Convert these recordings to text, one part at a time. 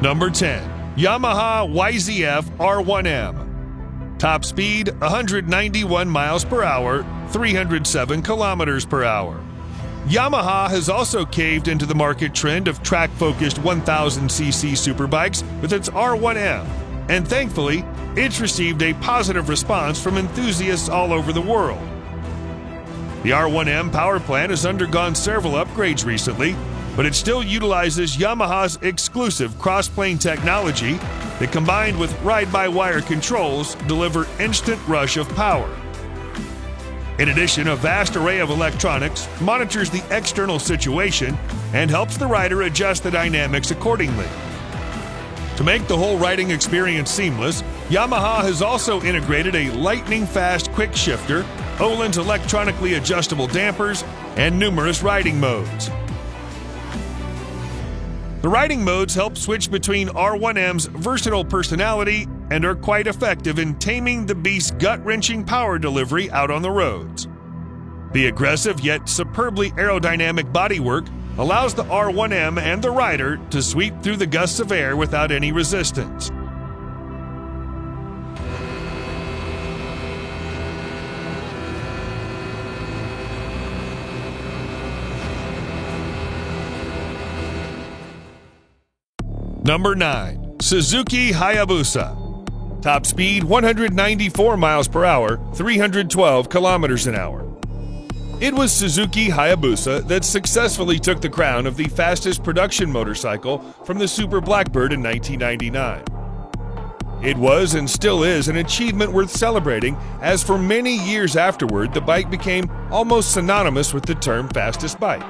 Number 10. Yamaha YZF R1M. Top speed 191 miles per hour, 307 kilometers per hour. Yamaha has also caved into the market trend of track-focused 1000cc superbikes with its R1M, and thankfully, it's received a positive response from enthusiasts all over the world. The R1M power plant has undergone several upgrades recently, but it still utilizes Yamaha's exclusive cross-plane technology that, combined with ride-by-wire controls, deliver instant rush of power. In addition, a vast array of electronics monitors the external situation and helps the rider adjust the dynamics accordingly. To make the whole riding experience seamless, Yamaha has also integrated a lightning-fast quick shifter, Öhlins electronically adjustable dampers, and numerous riding modes. The riding modes help switch between R1M's versatile personality and are quite effective in taming the beast's gut-wrenching power delivery out on the roads. The aggressive yet superbly aerodynamic bodywork allows the R1M and the rider to sweep through the gusts of air without any resistance. Number 9. Suzuki Hayabusa. Top speed 194 miles per hour, 312 kilometers an hour. It was Suzuki Hayabusa that successfully took the crown of the fastest production motorcycle from the Super Blackbird in 1999. It was and still is an achievement worth celebrating, as for many years afterward, the bike became almost synonymous with the term fastest bike.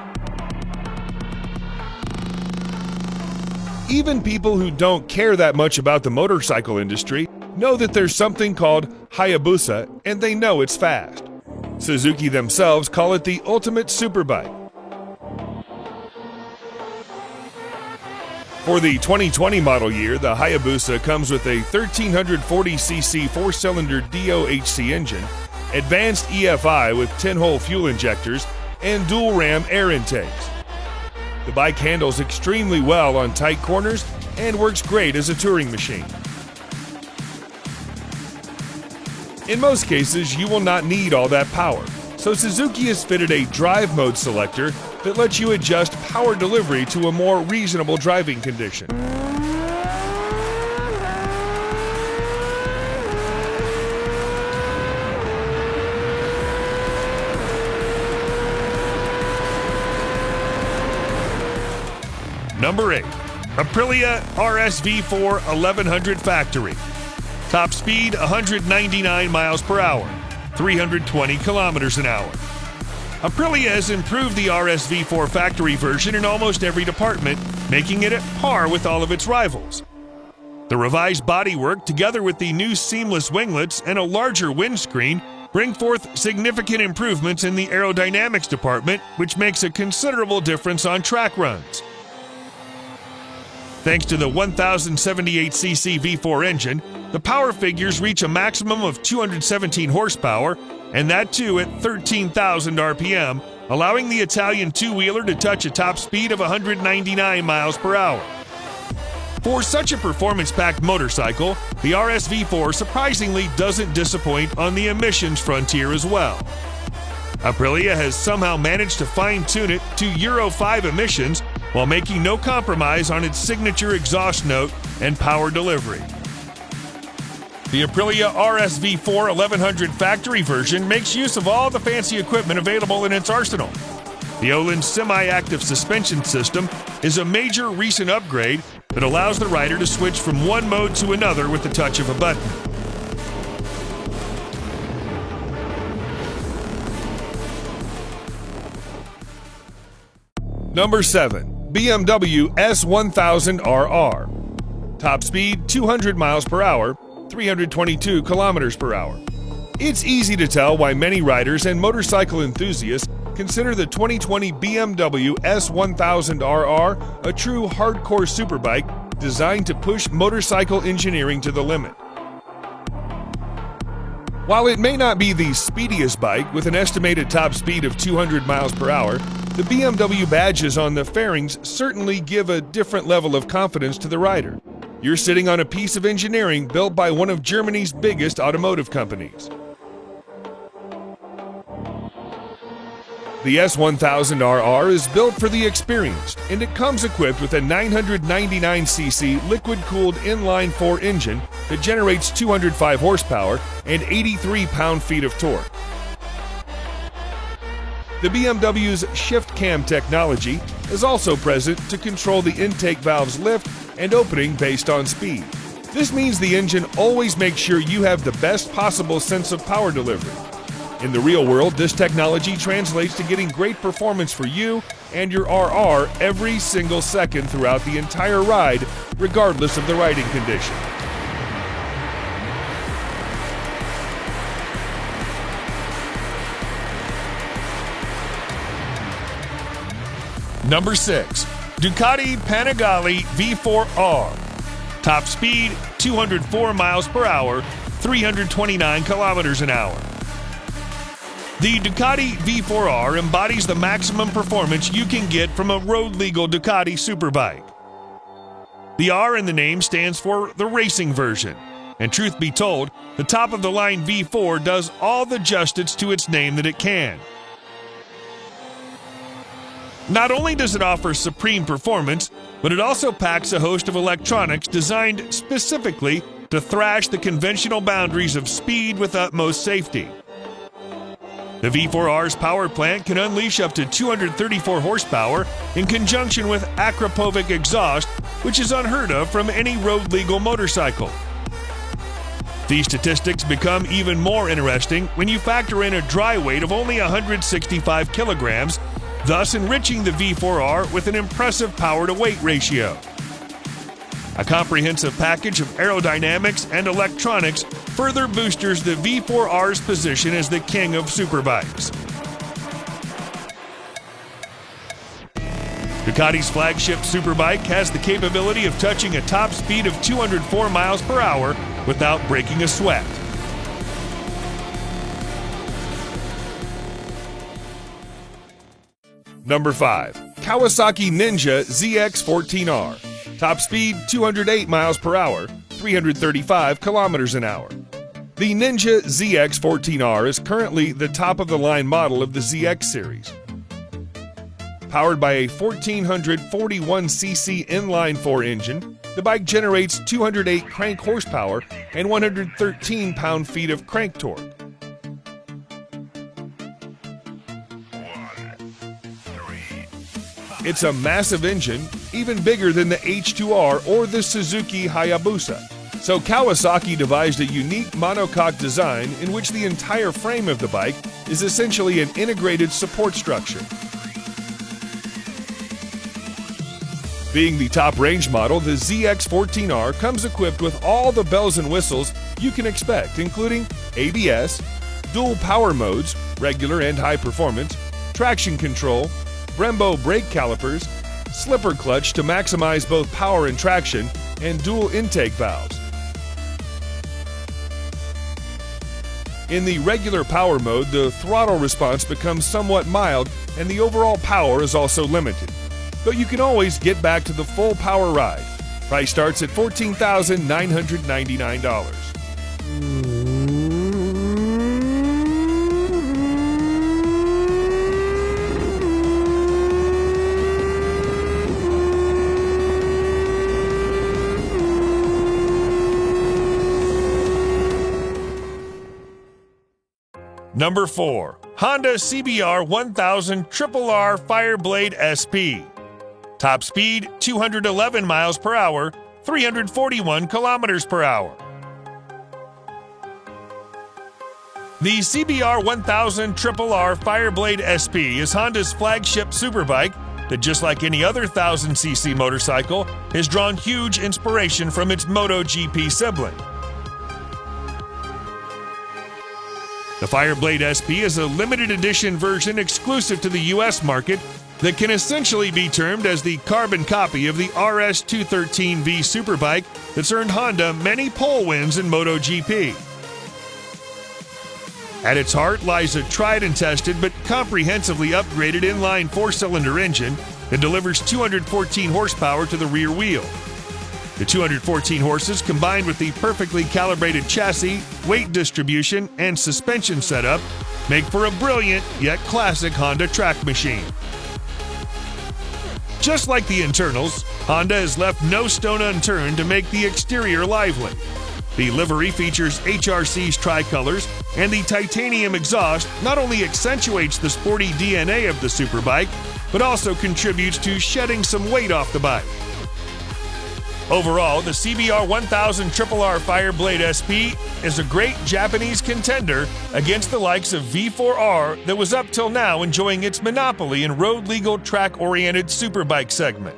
Even people who don't care that much about the motorcycle industry know that there's something called Hayabusa, and they know it's fast. Suzuki themselves call it the ultimate superbike. For the 2020 model year, the Hayabusa comes with a 1340cc four-cylinder DOHC engine, advanced EFI with 10-hole fuel injectors, and dual-ram air intakes. The bike handles extremely well on tight corners and works great as a touring machine. In most cases, you will not need all that power, so Suzuki has fitted a drive mode selector that lets you adjust power delivery to a more reasonable driving condition. Number 8. Aprilia RSV4 1100 Factory. Top speed 199 miles per hour, 320 kilometers an hour. Aprilia has improved the RSV4 factory version in almost every department, making it at par with all of its rivals. The revised bodywork, together with the new seamless winglets and a larger windscreen, bring forth significant improvements in the aerodynamics department, which makes a considerable difference on track runs. Thanks to the 1078cc V4 engine, the power figures reach a maximum of 217 horsepower, and that too at 13,000 RPM, allowing the Italian two-wheeler to touch a top speed of 199 miles per hour. For such a performance-packed motorcycle, the RSV4 surprisingly doesn't disappoint on the emissions frontier as well. Aprilia has somehow managed to fine-tune it to Euro 5 emissions while making no compromise on its signature exhaust note and power delivery. The Aprilia RSV4 1100 factory version makes use of all the fancy equipment available in its arsenal. The Öhlins semi-active suspension system is a major recent upgrade that allows the rider to switch from one mode to another with the touch of a button. Number 7. BMW S1000RR. Top speed 200 miles per hour, 322 kilometers per hour. It's easy to tell why many riders and motorcycle enthusiasts consider the 2020 BMW S1000RR a true hardcore superbike designed to push motorcycle engineering to the limit. While it may not be the speediest bike with an estimated top speed of 200 miles per hour, The BMW badges on the fairings certainly give a different level of confidence to the rider. You're sitting on a piece of engineering built by one of Germany's biggest automotive companies. The S1000RR is built for the experienced, and it comes equipped with a 999cc liquid-cooled inline-4 engine that generates 205 horsepower and 83 pound-feet of torque. The BMW's shift cam technology is also present to control the intake valve's lift and opening based on speed. This means the engine always makes sure you have the best possible sense of power delivery. In the real world, this technology translates to getting great performance for you and your RR every single second throughout the entire ride, regardless of the riding condition. Number 6. Ducati Panigale V4R. Top speed, 204 miles per hour, 329 kilometers an hour. The Ducati V4R embodies the maximum performance you can get from a road-legal Ducati superbike. The R in the name stands for the racing version, and truth be told, the top-of-the-line V4 does all the justice to its name that it can. Not only does it offer supreme performance, but it also packs a host of electronics designed specifically to thrash the conventional boundaries of speed with utmost safety. The V4R's power plant can unleash up to 234 horsepower in conjunction with Akrapovic exhaust, which is unheard of from any road-legal motorcycle. These statistics become even more interesting when you factor in a dry weight of only 165 kilograms, thus enriching the V4R with an impressive power-to-weight ratio. A comprehensive package of aerodynamics and electronics further boosters the V4R's position as the king of superbikes. Ducati's flagship superbike has the capability of touching a top speed of 204 miles per hour without breaking a sweat. Number 5. Kawasaki Ninja ZX14R. Top speed, 208 miles per hour, 335 kilometers an hour. The Ninja ZX14R is currently the top-of-the-line model of the ZX series. Powered by a 1441cc inline-4 engine, the bike generates 208 crank horsepower and 113 pound-feet of crank torque. It's a massive engine, even bigger than the H2R or the Suzuki Hayabusa. So Kawasaki devised a unique monocoque design in which the entire frame of the bike is essentially an integrated support structure. Being the top range model, the ZX14R comes equipped with all the bells and whistles you can expect, including ABS, dual power modes, regular and high performance, traction control, Brembo brake calipers, slipper clutch to maximize both power and traction, and dual intake valves. In the regular power mode, the throttle response becomes somewhat mild and the overall power is also limited. But you can always get back to the full power ride. Price starts at $14,999. Number 4. Honda CBR 1000 RRR Fireblade SP. Top speed, 211 miles per hour, 341 kilometers per hour. The CBR 1000 RRR Fireblade SP is Honda's flagship superbike that, just like any other 1000cc motorcycle, has drawn huge inspiration from its MotoGP sibling. The Fireblade SP is a limited edition version exclusive to the US market that can essentially be termed as the carbon copy of the RS213V superbike that's earned Honda many pole wins in MotoGP. At its heart lies a tried and tested but comprehensively upgraded inline four-cylinder engine that delivers 214 horsepower to the rear wheel. The 214 horses, combined with the perfectly calibrated chassis, weight distribution, and suspension setup, make for a brilliant yet classic Honda track machine. Just like the internals, Honda has left no stone unturned to make the exterior lively. The livery features HRC's tricolors, and the titanium exhaust not only accentuates the sporty DNA of the superbike, but also contributes to shedding some weight off the bike. Overall, the CBR 1000 RRR Fireblade SP is a great Japanese contender against the likes of V4R that was up till now enjoying its monopoly in road-legal track-oriented superbike segment.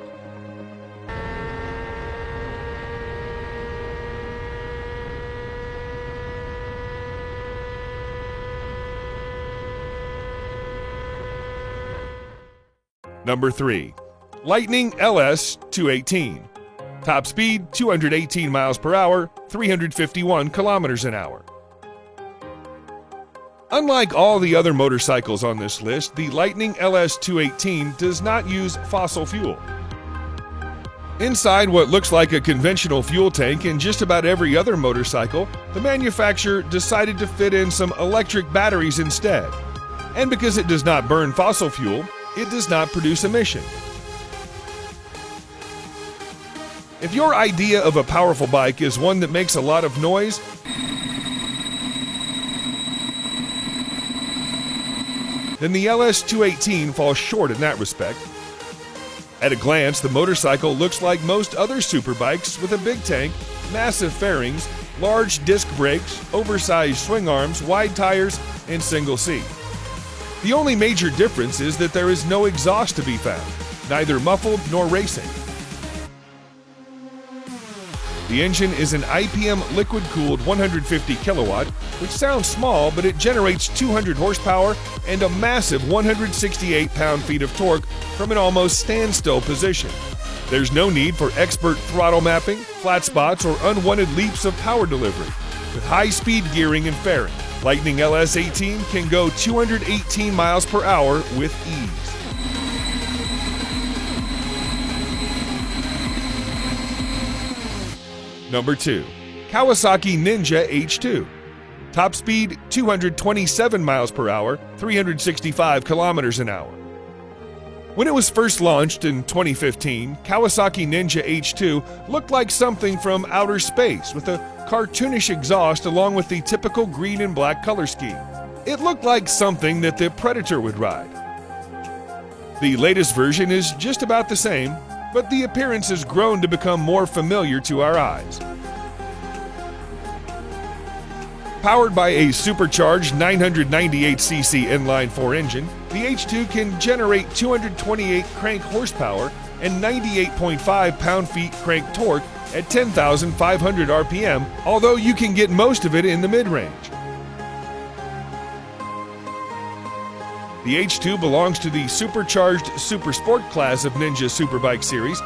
Number 3. Lightning LS 218. Top speed 218 miles per hour, 351 kilometers an hour. Unlike all the other motorcycles on this list, the Lightning LS 218 does not use fossil fuel. Inside what looks like a conventional fuel tank in just about every other motorcycle, the manufacturer decided to fit in some electric batteries instead. And because it does not burn fossil fuel, it does not produce emission. If your idea of a powerful bike is one that makes a lot of noise, then the LS 218 falls short in that respect. At a glance, the motorcycle looks like most other superbikes with a big tank, massive fairings, large disc brakes, oversized swing arms, wide tires, and single seat. The only major difference is that there is no exhaust to be found, neither muffled nor racing. The engine is an IPM liquid-cooled 150 kilowatt, which sounds small, but it generates 200 horsepower and a massive 168 pound-feet of torque from an almost standstill position. There's no need for expert throttle mapping, flat spots, or unwanted leaps of power delivery. With high-speed gearing and fairing, Lightning LS18 can go 218 miles per hour with ease. Number 2. Kawasaki Ninja H2. Top speed 227 miles per hour, 365 kilometers an hour. When it was first launched in 2015, Kawasaki Ninja H2 looked like something from outer space with a cartoonish exhaust along with the typical green and black color scheme. It looked like something that the Predator would ride. The latest version is just about the same, but the appearance has grown to become more familiar to our eyes. Powered by a supercharged 998cc inline-4 engine, the H2 can generate 228 crank horsepower and 98.5 pound-feet crank torque at 10,500 RPM, although you can get most of it in the mid-range. The H2 belongs to the supercharged Super Sport class of Ninja Superbike series.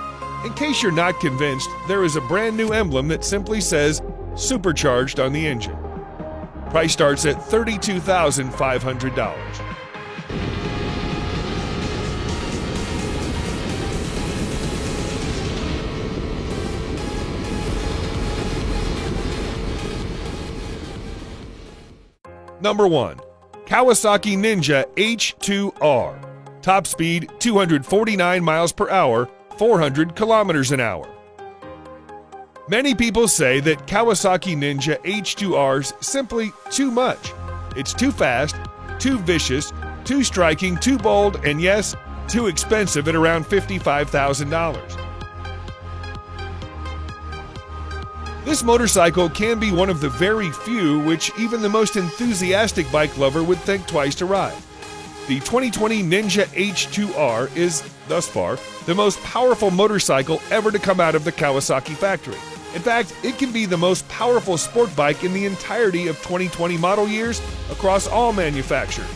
In case you're not convinced, there is a brand new emblem that simply says Supercharged on the engine. Price starts at $32,500. Number 1. Kawasaki Ninja H2R. Top speed 249 miles per hour, 400 kilometers an hour. Many people say that Kawasaki Ninja H2R's simply too much. It's too fast, too vicious, too striking, too bold, and yes, too expensive at around $55,000. This motorcycle can be one of the very few which even the most enthusiastic bike lover would think twice to ride. The 2020 Ninja H2R is, thus far, the most powerful motorcycle ever to come out of the Kawasaki factory. In fact, it can be the most powerful sport bike in the entirety of 2020 model years across all manufacturers.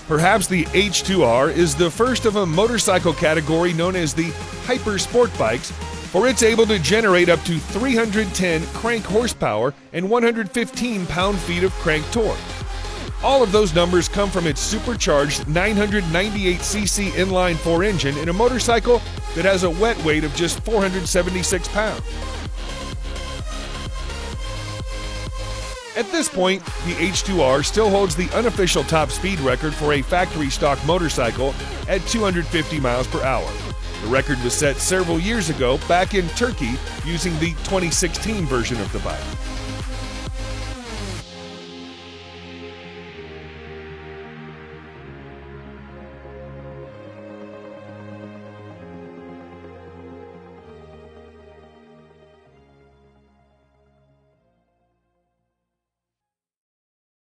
Perhaps the H2R is the first of a motorcycle category known as the hyper sport bikes, for it's able to generate up to 310 crank horsepower and 115 pound-feet of crank torque. All of those numbers come from its supercharged 998cc inline-4 engine in a motorcycle that has a wet weight of just 476 pounds. At this point, the H2R still holds the unofficial top speed record for a factory-stock motorcycle at 250 miles per hour. The record was set several years ago back in Turkey using the 2016 version of the bike.